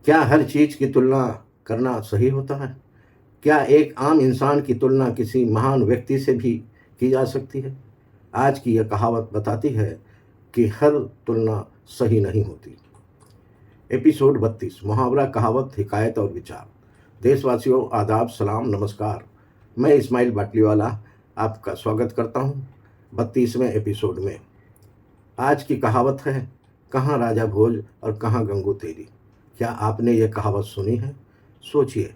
क्या हर चीज़ की तुलना करना सही होता है? क्या एक आम इंसान की तुलना किसी महान व्यक्ति से भी की जा सकती है? आज की यह कहावत बताती है कि हर तुलना सही नहीं होती। एपिसोड 32 मुहावरा, कहावत, हिकायत और विचार। देशवासियों, आदाब, सलाम, नमस्कार। मैं इस्माइल बाटलीवाला आपका स्वागत करता हूँ 32वें एपिसोड में। आज की कहावत है, कहाँ राजा भोज और कहाँ गंगू तेरी। क्या आपने ये कहावत सुनी है? सोचिए,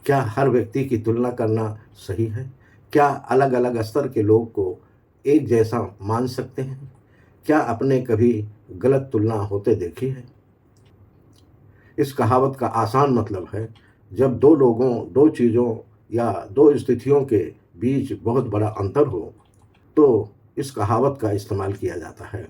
क्या हर व्यक्ति की तुलना करना सही है? क्या अलग अलग स्तर के लोग को एक जैसा मान सकते हैं? क्या आपने कभी गलत तुलना होते देखी है? इस कहावत का आसान मतलब है, जब दो लोगों, दो चीज़ों या दो स्थितियों के बीच बहुत बड़ा अंतर हो, तो इस कहावत का इस्तेमाल किया जाता है।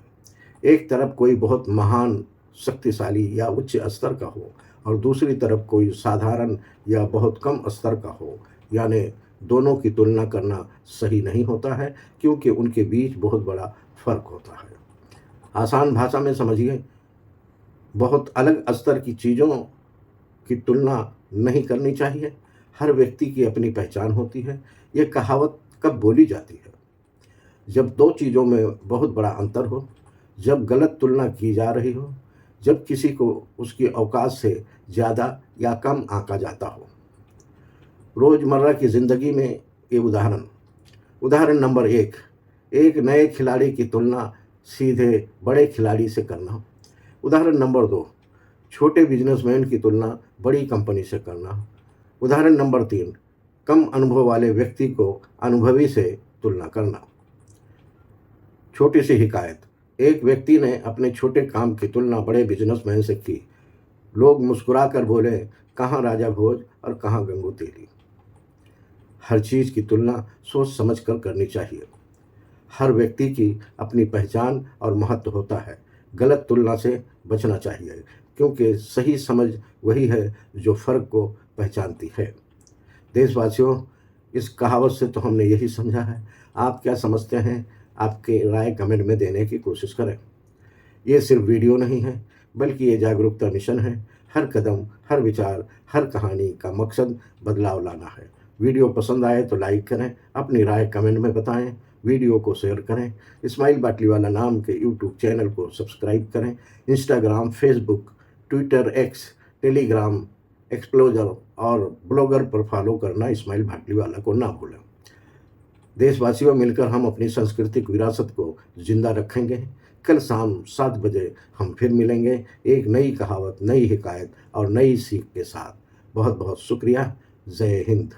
एक तरफ कोई बहुत महान, शक्तिशाली या उच्च स्तर का हो और दूसरी तरफ कोई साधारण या बहुत कम स्तर का हो, यानी दोनों की तुलना करना सही नहीं होता है, क्योंकि उनके बीच बहुत बड़ा फ़र्क होता है। आसान भाषा में समझिए, बहुत अलग स्तर की चीज़ों की तुलना नहीं करनी चाहिए। हर व्यक्ति की अपनी पहचान होती है। ये कहावत कब बोली जाती है? जब दो चीज़ों में बहुत बड़ा अंतर हो, जब गलत तुलना की जा रही हो, जब किसी को उसकी औकात से ज़्यादा या कम आंका जाता हो। रोज़मर्रा की ज़िंदगी में ये उदाहरण नंबर 1, एक नए खिलाड़ी की तुलना सीधे बड़े खिलाड़ी से करना। उदाहरण नंबर 2, छोटे बिजनेसमैन की तुलना बड़ी कंपनी से करना। उदाहरण नंबर 3, कम अनुभव वाले व्यक्ति को अनुभवी से तुलना करना। छोटी सी हिकायत। एक व्यक्ति ने अपने छोटे काम की तुलना बड़े बिजनेसमैन से की। लोग मुस्कुराकर बोले, कहाँ राजा भोज और कहाँ गंगू तेली। हर चीज़ की तुलना सोच समझ कर करनी चाहिए। हर व्यक्ति की अपनी पहचान और महत्व होता है। गलत तुलना से बचना चाहिए, क्योंकि सही समझ वही है जो फ़र्क को पहचानती है। देशवासियों, इस कहावत से तो हमने यही समझा है। आप क्या समझते हैं? आपके राय कमेंट में देने की कोशिश करें। ये सिर्फ वीडियो नहीं है, बल्कि ये जागरूकता मिशन है। हर कदम, हर विचार, हर कहानी का मकसद बदलाव लाना है। वीडियो पसंद आए तो लाइक करें, अपनी राय कमेंट में बताएं, वीडियो को शेयर करें। इस्माइल बाटलीवाला नाम के यूट्यूब चैनल को सब्सक्राइब करें। Instagram, Facebook, Twitter, x, Telegram, एक्सप्लोजर और ब्लॉगर पर फॉलो करना इस्माइल बाटलीवाला को ना भूलें। देशवासियों, मिलकर हम अपनी सांस्कृतिक विरासत को जिंदा रखेंगे। कल शाम 7 बजे हम फिर मिलेंगे, एक नई कहावत, नई हिकायत और नई सीख के साथ। बहुत बहुत शुक्रिया। जय हिंद।